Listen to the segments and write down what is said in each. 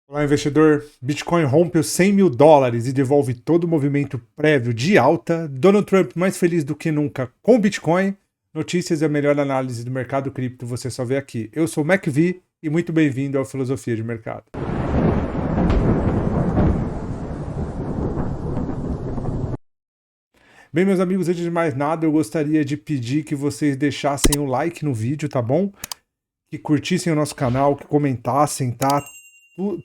Olá, investidor. Bitcoin rompe os 100 mil dólares e devolve todo o movimento prévio de alta. Donald Trump mais feliz do que nunca com Bitcoin. Notícias e a melhor análise do mercado cripto você só vê aqui. Eu sou o MacV e muito bem-vindo ao Filosofia de Mercado. Bem, meus amigos, antes de mais nada, eu gostaria de pedir que vocês deixassem o like no vídeo, tá bom? Que curtissem o nosso canal, que comentassem, tá?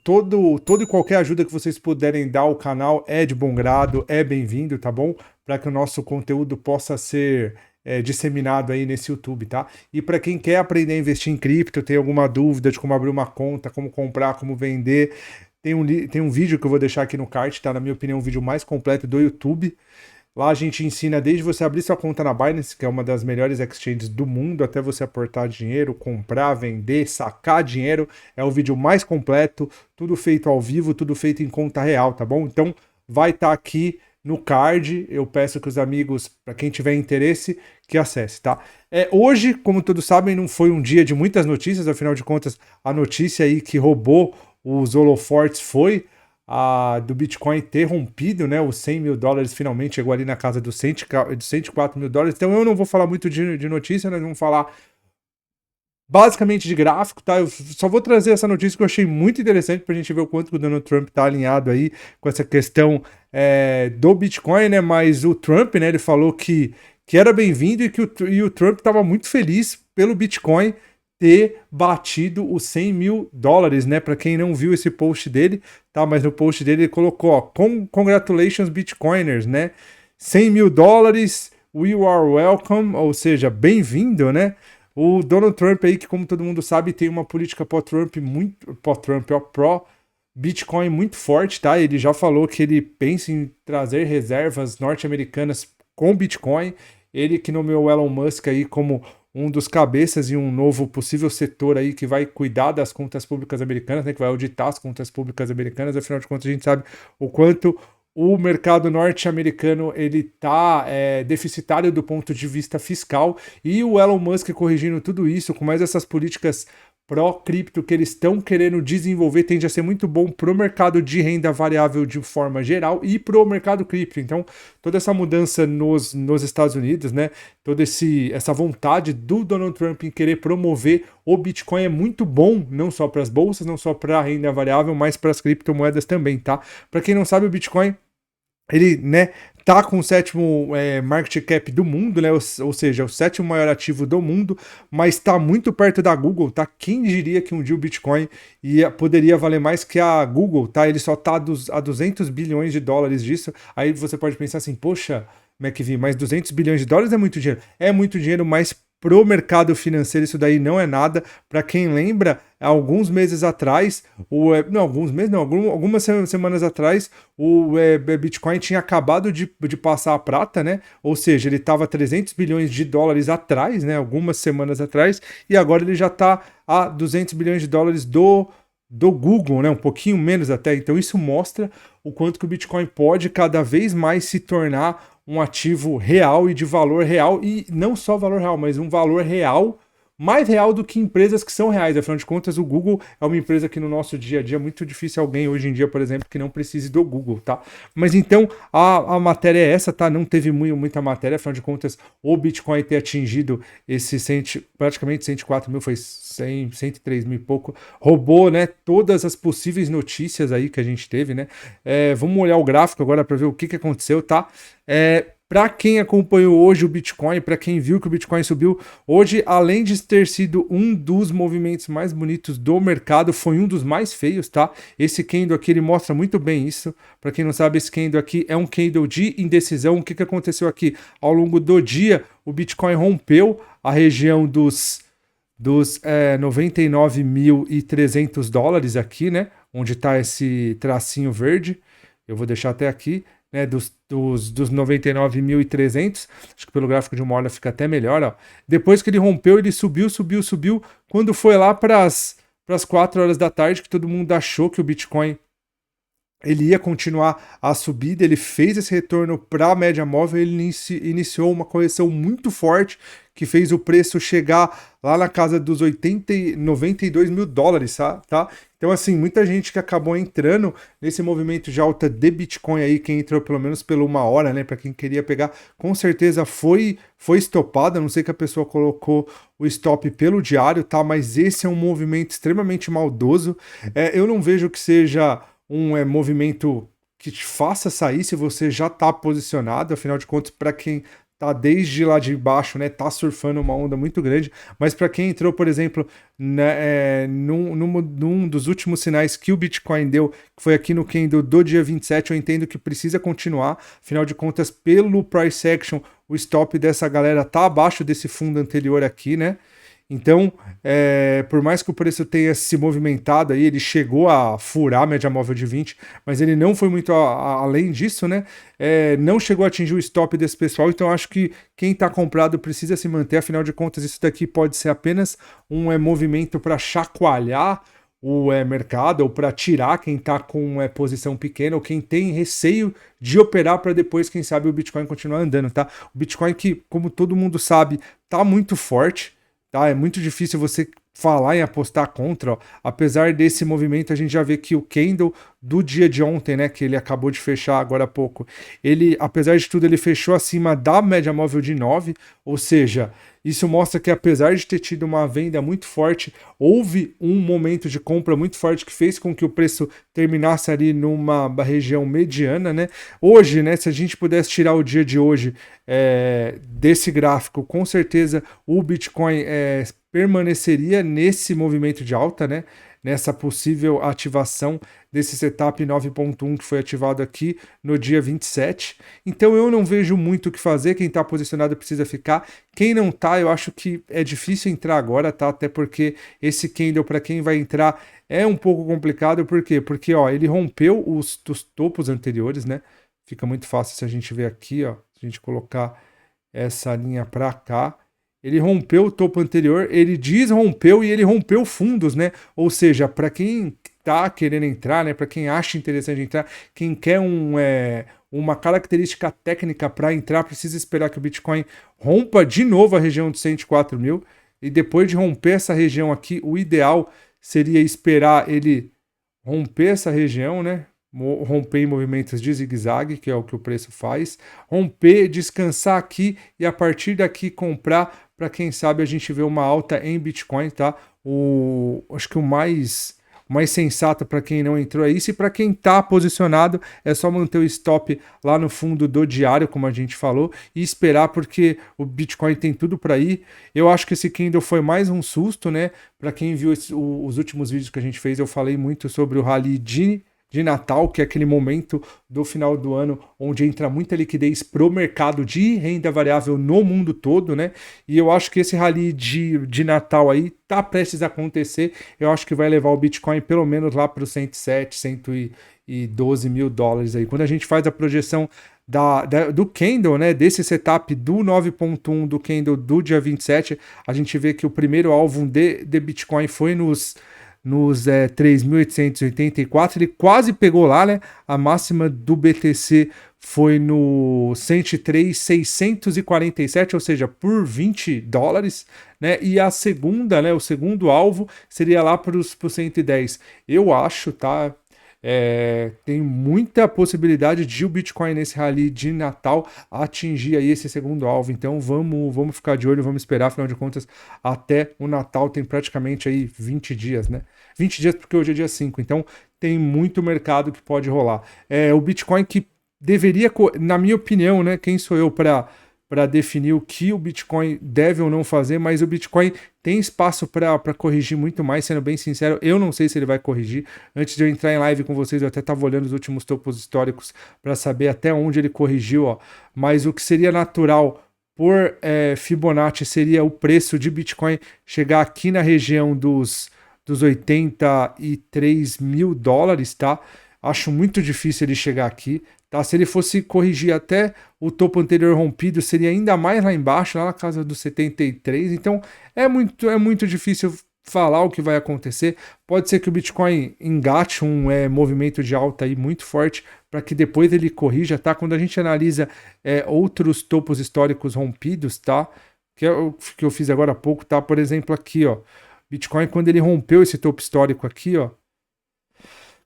Todo e qualquer ajuda que vocês puderem dar ao canal é de bom grado, é bem-vindo, tá bom? Para que o nosso conteúdo possa ser disseminado aí nesse YouTube, tá? E para quem quer aprender a investir em cripto, tem alguma dúvida de como abrir uma conta, como comprar, como vender, tem um vídeo que eu vou deixar aqui no card, tá? Na minha opinião, o vídeo mais completo do YouTube. Lá a gente ensina desde você abrir sua conta na Binance, que é uma das melhores exchanges do mundo, até você aportar dinheiro, comprar, vender, sacar dinheiro. É o vídeo mais completo, tudo feito ao vivo, tudo feito em conta real, tá bom? Então vai estar aqui no card. Eu peço que os amigos, para quem tiver interesse, que acesse, tá? Hoje, como todos sabem, não foi um dia de muitas notícias, afinal de contas, a notícia aí que roubou os holofortes do Bitcoin ter rompido, né, os 100 mil dólares, finalmente chegou ali na casa dos 104 mil dólares. Então eu não vou falar muito de notícia, nós vamos falar basicamente de gráfico, tá? Eu só vou trazer essa notícia que eu achei muito interessante para a gente ver o quanto que o Donald Trump está alinhado aí com essa questão do Bitcoin, né? Mas o Trump, né, ele falou que era bem-vindo e o Trump estava muito feliz pelo Bitcoin ter batido os 100 mil dólares, né? Para quem não viu esse post dele, tá? Mas no post dele ele colocou, ó, congratulations Bitcoiners, né? 100 mil dólares, we are welcome, ou seja, bem-vindo, né? O Donald Trump aí, que como todo mundo sabe, tem uma política pró-Bitcoin muito forte, tá? Ele já falou que ele pensa em trazer reservas norte-americanas com Bitcoin. Ele que nomeou o Elon Musk aí como um dos cabeças e um novo possível setor aí que vai cuidar das contas públicas americanas, né, que vai auditar as contas públicas americanas. Afinal de contas, a gente sabe o quanto o mercado norte-americano ele tá deficitário do ponto de vista fiscal, e o Elon Musk corrigindo tudo isso com mais essas políticas pró-cripto que eles estão querendo desenvolver tende a ser muito bom para o mercado de renda variável de forma geral e para o mercado cripto. Então, toda essa mudança nos Estados Unidos, né, toda essa vontade do Donald Trump em querer promover o Bitcoin é muito bom, não só para as bolsas, não só para a renda variável, mas para as criptomoedas também, tá? Para quem não sabe, o Bitcoin ele, né, tá com o sétimo market cap do mundo, né, ou seja, o sétimo maior ativo do mundo, mas está muito perto da Google, tá? Quem diria que um dia o Bitcoin poderia valer mais que a Google, tá? Ele só tá a 200 bilhões de dólares disso. Aí você pode pensar assim, poxa, MacV, mas 200 bilhões de dólares é muito dinheiro. É muito dinheiro, mas pro mercado financeiro isso daí não é nada. Para quem lembra, alguns meses atrás, algumas semanas atrás, o Bitcoin tinha acabado de passar a prata, né? Ou seja, ele estava 300 bilhões de dólares atrás, né? Algumas semanas atrás, e agora ele já está a 200 bilhões de dólares do Google, né? Um pouquinho menos até. Então isso mostra o quanto que o Bitcoin pode cada vez mais se tornar um ativo real e de valor real, e não só valor real, mas um valor real, mais real do que empresas que são reais. Afinal de contas, o Google é uma empresa que no nosso dia a dia é muito difícil alguém hoje em dia, por exemplo, que não precise do Google, tá? Mas então a matéria é essa, tá? Não teve muita matéria, afinal de contas, o Bitcoin ter atingido esse praticamente 104 mil, foi 103 mil e pouco, roubou, né, todas as possíveis notícias aí que a gente teve, né? Vamos olhar o gráfico agora para ver o que aconteceu, tá? Para quem acompanhou hoje o Bitcoin, para quem viu que o Bitcoin subiu, hoje, além de ter sido um dos movimentos mais bonitos do mercado, foi um dos mais feios, tá? Esse candle aqui, ele mostra muito bem isso. Para quem não sabe, esse candle aqui é um candle de indecisão. O que aconteceu aqui? Ao longo do dia, o Bitcoin rompeu a região dos 99.300 dólares aqui, né? Onde está esse tracinho verde. Eu vou deixar até aqui, né, dos 99.300, acho que pelo gráfico de uma hora fica até melhor, ó. Depois que ele rompeu, ele subiu, quando foi lá para as 4 horas da tarde, que todo mundo achou que o Bitcoin ele ia continuar a subida, ele fez esse retorno para a média móvel, ele iniciou uma correção muito forte, que fez o preço chegar lá na casa dos 92 mil dólares, tá? Então, assim, muita gente que acabou entrando nesse movimento de alta de Bitcoin aí, quem entrou pelo menos pela 1 hora, né, para quem queria pegar, com certeza foi estopada, a não sei que a pessoa colocou o stop pelo diário, tá? Mas esse é um movimento extremamente maldoso. Eu não vejo que seja um movimento que te faça sair se você já está posicionado, afinal de contas, para quem tá desde lá de baixo, né, tá surfando uma onda muito grande, mas para quem entrou, por exemplo, né, num dos últimos sinais que o Bitcoin deu, que foi aqui no candle do dia 27, eu entendo que precisa continuar, afinal de contas, pelo price action, o stop dessa galera tá abaixo desse fundo anterior aqui, né? Então, por mais que o preço tenha se movimentado aí, ele chegou a furar a média móvel de 20, mas ele não foi muito além disso, né? Não chegou a atingir o stop desse pessoal, então acho que quem está comprado precisa se manter, afinal de contas, isso daqui pode ser apenas um movimento para chacoalhar o mercado ou para tirar quem está com posição pequena ou quem tem receio de operar para depois, quem sabe, o Bitcoin continuar andando, tá? O Bitcoin que, como todo mundo sabe, tá muito forte. Tá? É muito difícil você falar em apostar contra, ó. Apesar desse movimento, a gente já vê que o candle do dia de ontem, né, que ele acabou de fechar agora há pouco, ele, apesar de tudo, ele fechou acima da média móvel de 9, ou seja, isso mostra que apesar de ter tido uma venda muito forte, houve um momento de compra muito forte que fez com que o preço terminasse ali numa região mediana, né? Hoje, né, se a gente pudesse tirar o dia de hoje desse gráfico, com certeza o Bitcoin permaneceria nesse movimento de alta, né? Nessa possível ativação desse setup 9.1 que foi ativado aqui no dia 27. Então eu não vejo muito o que fazer, quem está posicionado precisa ficar. Quem não está, eu acho que é difícil entrar agora, tá? Até porque esse candle, para quem vai entrar, é um pouco complicado. Por quê? Porque ó, ele rompeu os topos anteriores, né? Fica muito fácil se a gente ver aqui, ó, se a gente colocar essa linha para cá. Ele rompeu o topo anterior, ele desrompeu e ele rompeu fundos, né? Ou seja, para quem tá querendo entrar, né? Para quem acha interessante entrar, quem quer uma característica técnica para entrar, precisa esperar que o Bitcoin rompa de novo a região de 104 mil. E depois de romper essa região aqui, o ideal seria esperar ele romper essa região, né? Romper em movimentos de zigue-zague, que é o que o preço faz, romper, descansar aqui e a partir daqui comprar para quem sabe a gente ver uma alta em Bitcoin, tá? Acho que o mais sensato para quem não entrou é isso, e para quem está posicionado é só manter o stop lá no fundo do diário, como a gente falou, e esperar, porque o Bitcoin tem tudo para ir. Eu acho que esse candle foi mais um susto, né? Para quem viu os últimos vídeos que a gente fez, eu falei muito sobre o rally de Natal, que é aquele momento do final do ano onde entra muita liquidez pro mercado de renda variável no mundo todo, né? E eu acho que esse rally de Natal aí tá prestes a acontecer. Eu acho que vai levar o Bitcoin pelo menos lá para os 107, 112 mil dólares aí. Quando a gente faz a projeção do candle, né, desse setup do 9.1 do candle do dia 27, a gente vê que o primeiro alvo de Bitcoin foi nos 3.884, ele quase pegou lá, né? A máxima do BTC foi no 103.647, ou seja, por 20 dólares, né? E a segunda, né? O segundo alvo seria lá para os 110. Eu acho, tá? Tem muita possibilidade de o Bitcoin nesse rally de Natal atingir aí esse segundo alvo, então vamos ficar de olho, vamos esperar, afinal de contas até o Natal tem praticamente aí 20 dias, né? 20 dias porque hoje é dia 5, então tem muito mercado que pode rolar. O Bitcoin que deveria, na minha opinião, né? Quem sou eu para definir o que o Bitcoin deve ou não fazer, mas o Bitcoin tem espaço para corrigir muito mais, sendo bem sincero, eu não sei se ele vai corrigir. Antes de eu entrar em live com vocês, eu até estava olhando os últimos topos históricos para saber até onde ele corrigiu, ó. Mas o que seria natural por Fibonacci seria o preço de Bitcoin chegar aqui na região dos 83 mil dólares, tá? Acho muito difícil ele chegar aqui. Tá? Se ele fosse corrigir até o topo anterior rompido, seria ainda mais lá embaixo, lá na casa dos 73. Então é muito difícil falar o que vai acontecer. Pode ser que o Bitcoin engate um movimento de alta aí muito forte para que depois ele corrija, tá? Quando a gente analisa outros topos históricos rompidos, tá? Que é o que eu fiz agora há pouco, tá? Por exemplo, aqui, ó. Bitcoin, quando ele rompeu esse topo histórico aqui, ó.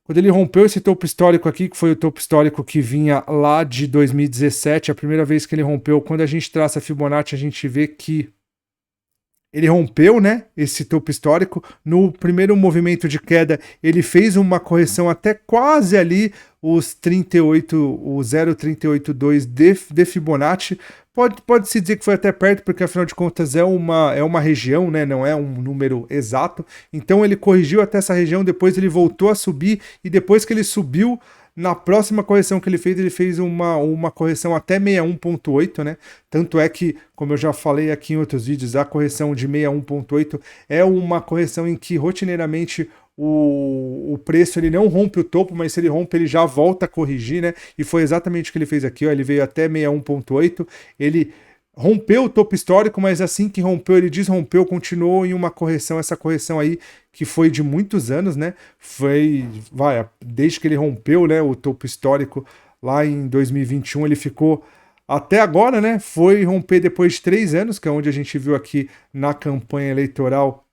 Quando ele rompeu esse topo histórico aqui, que foi o topo histórico que vinha lá de 2017, a primeira vez que ele rompeu, quando a gente traça a Fibonacci, a gente vê que ele rompeu, né, esse topo histórico. No primeiro movimento de queda, ele fez uma correção até quase ali os 38, o 0,382 de Fibonacci. Pode-se dizer que foi até perto, porque afinal de contas é uma região, né, não é um número exato. Então ele corrigiu até essa região, depois ele voltou a subir, e depois que ele subiu, na próxima correção que ele fez uma correção até 61,8, né? Tanto é que, como eu já falei aqui em outros vídeos, a correção de 61,8 é uma correção em que rotineiramente o preço ele não rompe o topo, mas se ele rompe ele já volta a corrigir, né? E foi exatamente o que ele fez aqui, ó. Ele veio até 61,8, ele rompeu o topo histórico, mas assim que rompeu, ele desrompeu, continuou em uma correção, essa correção aí que foi de muitos anos, né? Desde que ele rompeu, né, o topo histórico lá em 2021, ele ficou até agora, né? Foi romper depois de 3 anos, que é onde a gente viu aqui na campanha eleitoral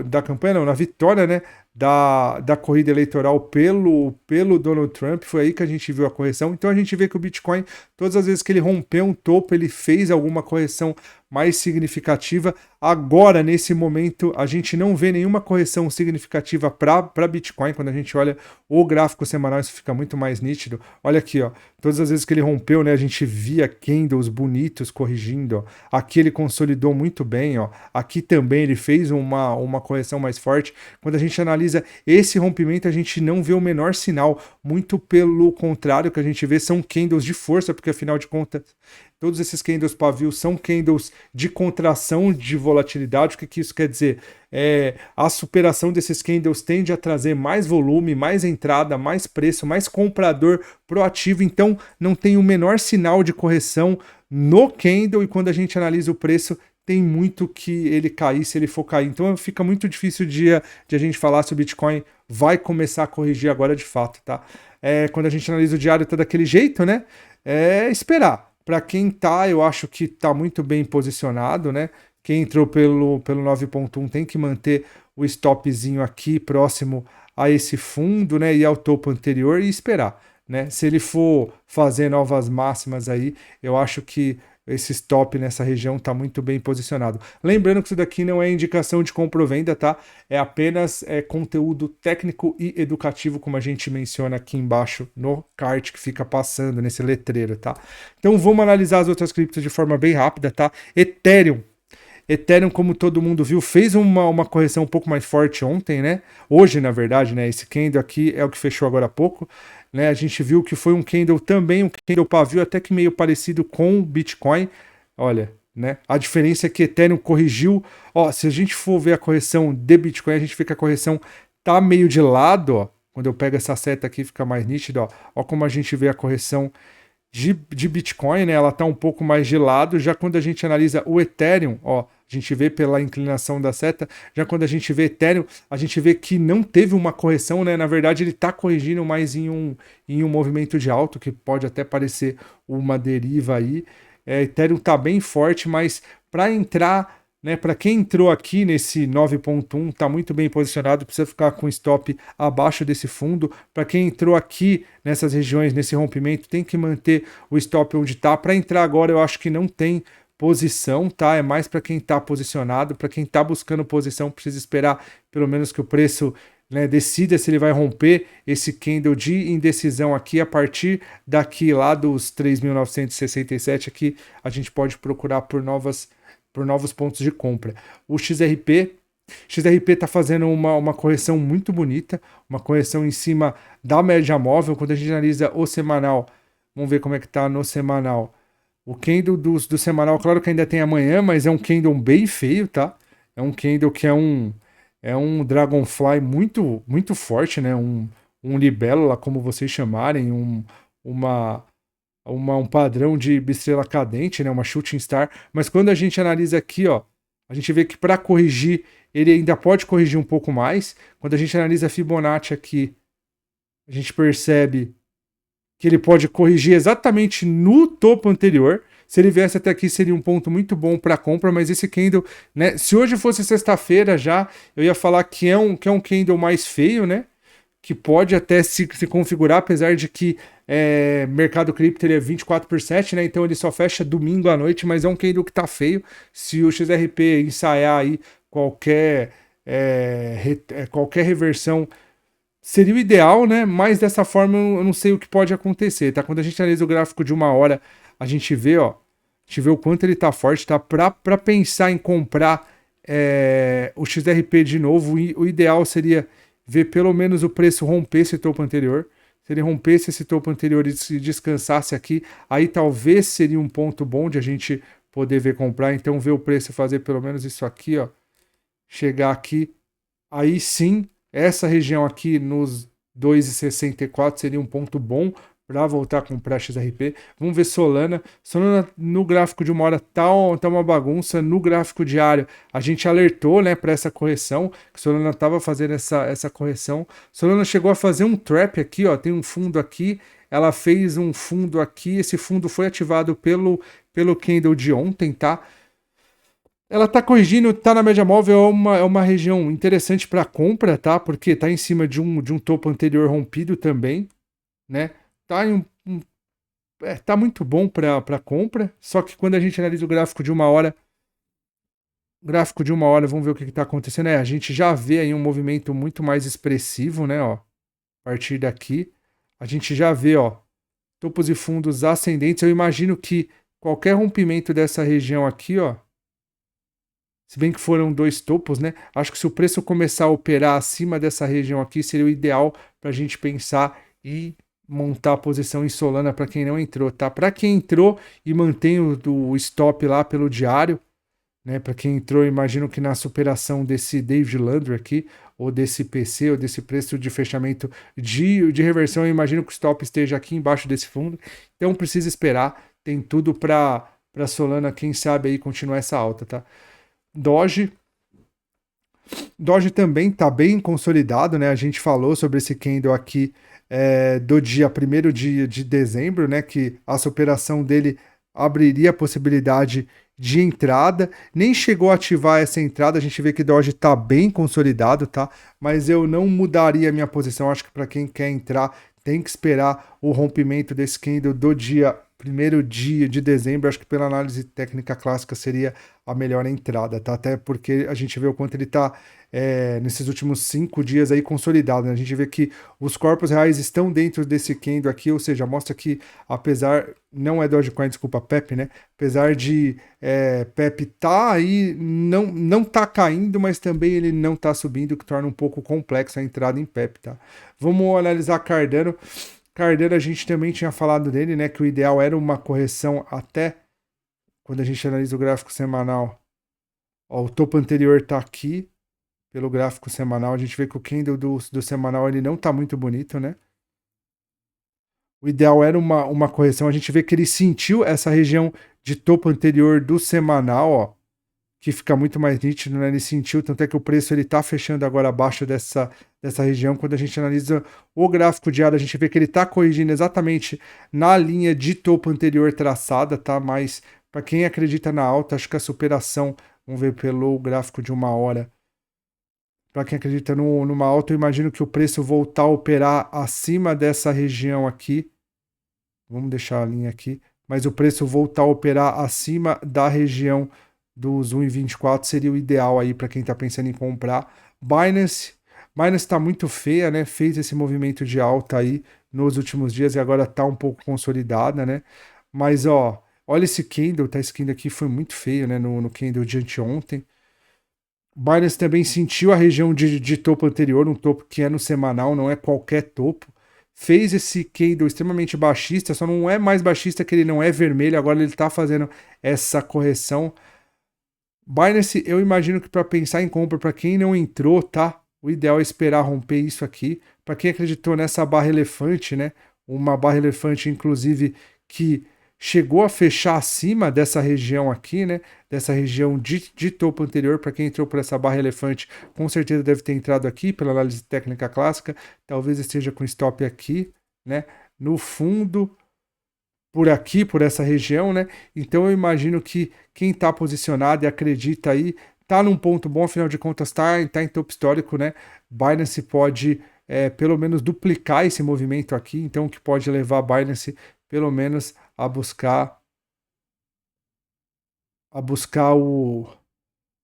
da campanha, não, na vitória, né? Da corrida eleitoral pelo Donald Trump, foi aí que a gente viu a correção. Então a gente vê que o Bitcoin, todas as vezes que ele rompeu um topo, ele fez alguma correção mais significativa. Agora, nesse momento, a gente não vê nenhuma correção significativa para Bitcoin. Quando a gente olha o gráfico semanal, isso fica muito mais nítido. Olha aqui, ó, todas as vezes que ele rompeu, né, a gente via candles bonitos corrigindo. Ó. Aqui ele consolidou muito bem, ó. Aqui também ele fez uma correção mais forte. Quando a gente analisa esse rompimento, a gente não vê o menor sinal. Muito pelo contrário, que a gente vê são candles de força, porque afinal de contas, todos esses candles pavio são candles de contração de volatilidade. O que isso quer dizer? A superação desses candles tende a trazer mais volume, mais entrada, mais preço, mais comprador proativo. Então, não tem o menor sinal de correção no candle. E quando a gente analisa o preço, tem muito que ele cair se ele for cair. Então, fica muito difícil de a gente falar se o Bitcoin vai começar a corrigir agora de fato, tá? Quando a gente analisa o diário, tá daquele jeito, né? Esperar. Para quem tá, eu acho que tá muito bem posicionado, né? Quem entrou pelo 9.1 tem que manter o stopzinho aqui próximo a esse fundo, né? E ao topo anterior e esperar, né? Se ele for fazer novas máximas aí, eu acho que esse stop nessa região está muito bem posicionado. Lembrando que isso daqui não é indicação de compra ou venda, tá? É apenas conteúdo técnico e educativo, como a gente menciona aqui embaixo no card que fica passando nesse letreiro, tá? Então vamos analisar as outras criptos de forma bem rápida, tá? Ethereum, como todo mundo viu, fez uma correção um pouco mais forte ontem, né? Hoje, na verdade, né? Esse candle aqui é o que fechou agora há pouco. Né, a gente viu que foi um candle também, um candle pavio até que meio parecido com o Bitcoin. Olha, né? A diferença é que Ethereum corrigiu. Ó, se a gente for ver a correção de Bitcoin, a gente vê que a correção tá meio de lado, ó. Quando eu pego essa seta aqui, fica mais nítido, ó. Ó como a gente vê a correção de Bitcoin, né? Ela tá um pouco mais de lado. Já quando a gente analisa o Ethereum, ó, a gente vê pela inclinação da seta, já quando a gente vê Ethereum, a gente vê que não teve uma correção, né? Na verdade, ele está corrigindo mais em um movimento de alto, que pode até parecer uma deriva aí. Ethereum está bem forte, mas para entrar, né? Para quem entrou aqui nesse 9.1, está muito bem posicionado, precisa ficar com stop abaixo desse fundo. Para quem entrou aqui nessas regiões, nesse rompimento, tem que manter o stop onde está. Para entrar agora, eu acho que não tem posição, tá? É mais para quem está posicionado, para quem está buscando posição, precisa esperar pelo menos que o preço, né, decida se ele vai romper esse candle de indecisão aqui. A partir daqui lá dos 3.967 aqui, a gente pode procurar por novos pontos de compra. O XRP está fazendo uma correção muito bonita, uma correção em cima da média móvel. Quando a gente analisa o semanal, vamos ver como é que tá no semanal. O candle do semanal, claro que ainda tem amanhã, mas é um candle bem feio, tá? É um candle que é um Dragonfly muito, muito forte, né? Um libélula, como vocês chamarem, um padrão de estrela cadente, né? Uma shooting star. Mas quando a gente analisa aqui, ó, a gente vê que para corrigir, ele ainda pode corrigir um pouco mais. Quando a gente analisa a Fibonacci aqui, a gente percebe que ele pode corrigir exatamente no topo anterior. Se ele viesse até aqui, seria um ponto muito bom para compra, mas esse candle, né? Se hoje fosse sexta-feira já, eu ia falar que é um candle mais feio, né? que pode até se configurar, apesar de que mercado cripto ele é 24/7, né? Então ele só fecha domingo à noite, mas é um candle que tá feio. Se o XRP ensaiar aí qualquer, qualquer reversão, seria o ideal, né? Mas dessa forma eu não sei o que pode acontecer, tá? Quando a gente analisa o gráfico de uma hora, a gente vê, ó, a gente vê o quanto ele tá forte, tá? Para pensar em comprar o XRP de novo, o ideal seria ver pelo menos o preço romper esse topo anterior. Se ele rompesse esse topo anterior e se descansasse aqui, aí talvez seria um ponto bom de a gente poder ver comprar. Então ver o preço fazer pelo menos isso aqui, ó, chegar aqui, aí sim, essa região aqui nos 2,64 seria um ponto bom para voltar a comprar XRP. Vamos ver Solana. Solana no gráfico de uma hora tá uma bagunça. No gráfico diário a gente alertou, né, para essa correção, que Solana estava fazendo essa correção. Solana chegou a fazer um trap aqui, ó, tem um fundo aqui. Ela fez um fundo aqui. Esse fundo foi ativado pelo candle de ontem, tá? Ela tá corrigindo, tá na média móvel, é uma região interessante para compra, tá? Porque tá em cima de um topo anterior rompido também, né? Tá em tá muito bom para compra, só que quando a gente analisa o gráfico de uma hora, vamos ver o que está acontecendo. A gente já vê aí um movimento muito mais expressivo, né? Ó, a partir daqui, a gente já vê, ó, topos e fundos ascendentes. Eu imagino que qualquer rompimento dessa região aqui, ó, se bem que foram dois topos, né? Acho que se o preço começar a operar acima dessa região aqui, seria o ideal para a gente pensar e montar a posição em Solana para quem não entrou, tá? Para quem entrou e mantém o stop lá pelo diário, né? Para quem entrou, imagino que na superação desse David Landry aqui, ou desse PC, ou desse preço de fechamento de reversão, eu imagino que o stop esteja aqui embaixo desse fundo. Então precisa esperar, tem tudo para Solana, quem sabe aí continuar essa alta, tá? Doge também está bem consolidado, né? A gente falou sobre esse candle aqui do dia 1º de dezembro, né? Que a superação dele abriria a possibilidade de entrada. Nem chegou a ativar essa entrada, a gente vê que Doge está bem consolidado, tá? Mas eu não mudaria a minha posição. Acho que para quem quer entrar, tem que esperar o rompimento desse candle do dia 1º de dezembro. Acho que pela análise técnica clássica seria a melhor entrada, tá? Até porque a gente vê o quanto ele está nesses últimos 5 dias aí consolidado, né? A gente vê que os corpos reais estão dentro desse candle aqui, ou seja, mostra que apesar, não é Dogecoin, desculpa, PEP, né? Apesar de PEP tá aí, não tá caindo, mas também ele não tá subindo, o que torna um pouco complexo a entrada em PEP, tá? Vamos analisar Cardano. Cardano, a gente também tinha falado dele, né? Que o ideal era uma correção até quando a gente analisa o gráfico semanal. Ó, o topo anterior tá aqui, pelo gráfico semanal. A gente vê que o candle do semanal ele não tá muito bonito, né? O ideal era uma correção. A gente vê que ele sentiu essa região de topo anterior do semanal, ó, que fica muito mais nítido, né? Ele sentiu, tanto é que o preço ele tá fechando agora abaixo dessa região. Quando a gente analisa o gráfico diário, a gente vê que ele tá corrigindo exatamente na linha de topo anterior traçada, tá? Mas para quem acredita na alta, acho que a superação, vamos ver pelo gráfico de uma hora. Para quem acredita numa alta, eu imagino que o preço voltar a operar acima dessa região aqui. Vamos deixar a linha aqui. Mas o preço voltar a operar acima da região dos 1,24 seria o ideal aí para quem está pensando em comprar. Binance está muito feia, né? Fez esse movimento de alta aí nos últimos dias e agora está um pouco consolidada, né? Mas ó, olha esse candle, tá? Esse candle aqui foi muito feio, né? No candle de anteontem. Binance também sentiu a região de topo anterior, um topo que é no semanal, não é qualquer topo. Fez esse candle extremamente baixista, só não é mais baixista que ele não é vermelho, agora ele está fazendo essa correção. Binance, eu imagino que para pensar em compra, para quem não entrou, tá? O ideal é esperar romper isso aqui. Para quem acreditou nessa barra elefante, né? Uma barra elefante, inclusive, que chegou a fechar acima dessa região aqui, né? Dessa região de topo anterior. Para quem entrou por essa barra elefante, com certeza deve ter entrado aqui pela análise técnica clássica. Talvez esteja com stop aqui, né? No fundo, por aqui, por essa região, né? Então eu imagino que quem está posicionado e acredita aí, tá num ponto bom, afinal de contas tá em topo histórico, né? Binance pode pelo menos duplicar esse movimento aqui, então o que pode levar a Binance pelo menos a buscar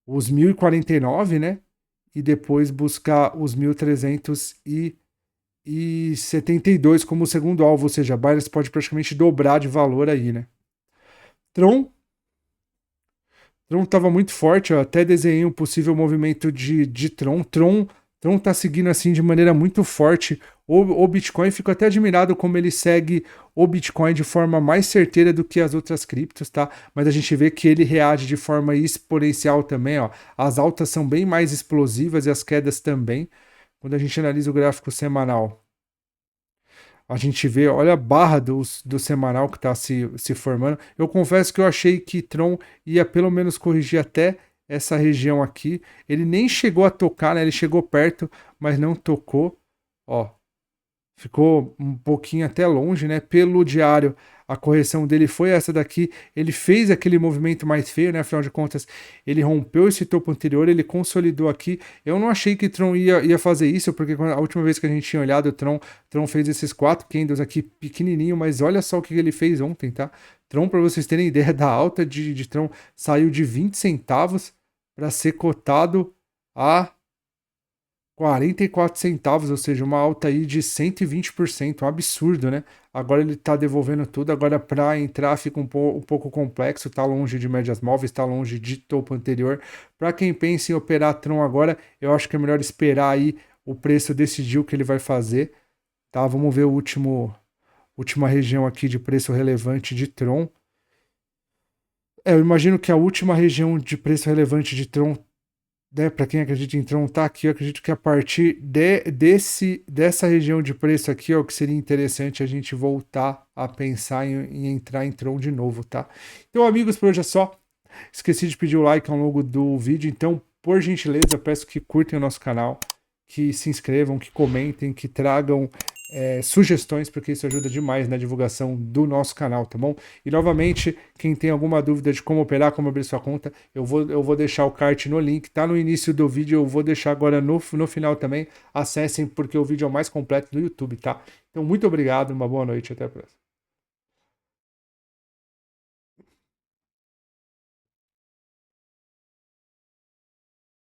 os 1.049, né? E depois buscar os 1.372 como segundo alvo, ou seja, a Binance pode praticamente dobrar de valor aí, né? Tron estava muito forte, eu até desenhei um possível movimento de Tron. Tron tá seguindo assim de maneira muito forte o Bitcoin. Fico até admirado como ele segue o Bitcoin de forma mais certeira do que as outras criptos, tá? Mas a gente vê que ele reage de forma exponencial também, ó. As altas são bem mais explosivas e as quedas também. Quando a gente analisa o gráfico semanal, a gente vê, olha a barra do semanal que está se formando. Eu confesso que eu achei que Tron ia pelo menos corrigir até essa região aqui. Ele nem chegou a tocar, né? Ele chegou perto, mas não tocou. Ó, ficou um pouquinho até longe, né? Pelo diário, a correção dele foi essa daqui. Ele fez aquele movimento mais feio, né? Afinal de contas, ele rompeu esse topo anterior, ele consolidou aqui. Eu não achei que Tron ia fazer isso, porque a última vez que a gente tinha olhado, o Tron fez esses 4 candles aqui pequenininho, mas olha só o que ele fez ontem, tá? Tron, para vocês terem ideia da alta de Tron, saiu de 20 centavos para ser cotado a 44 centavos, ou seja, uma alta aí de 120%, um absurdo, né? Agora ele tá devolvendo tudo, agora para entrar fica um pouco complexo, tá longe de médias móveis, tá longe de topo anterior. Para quem pensa em operar Tron agora, eu acho que é melhor esperar aí o preço decidir o que ele vai fazer, tá? Vamos ver última região aqui de preço relevante de Tron. Eu imagino que a última região de preço relevante de Tron, né, para quem acredita em Tron, tá aqui. Eu acredito que a partir dessa região de preço aqui, ó, que seria interessante a gente voltar a pensar em entrar em Tron de novo, tá? Então, amigos, por hoje é só. Esqueci de pedir o like ao longo do vídeo, então, por gentileza, peço que curtem o nosso canal, que se inscrevam, que comentem, que tragam sugestões, porque isso ajuda demais na divulgação do nosso canal, tá bom? E novamente, quem tem alguma dúvida de como operar, como abrir sua conta, eu vou deixar o card no link, tá no início do vídeo, eu vou deixar agora no final também. Acessem, porque o vídeo é o mais completo do YouTube, tá? Então, muito obrigado, uma boa noite, até a próxima.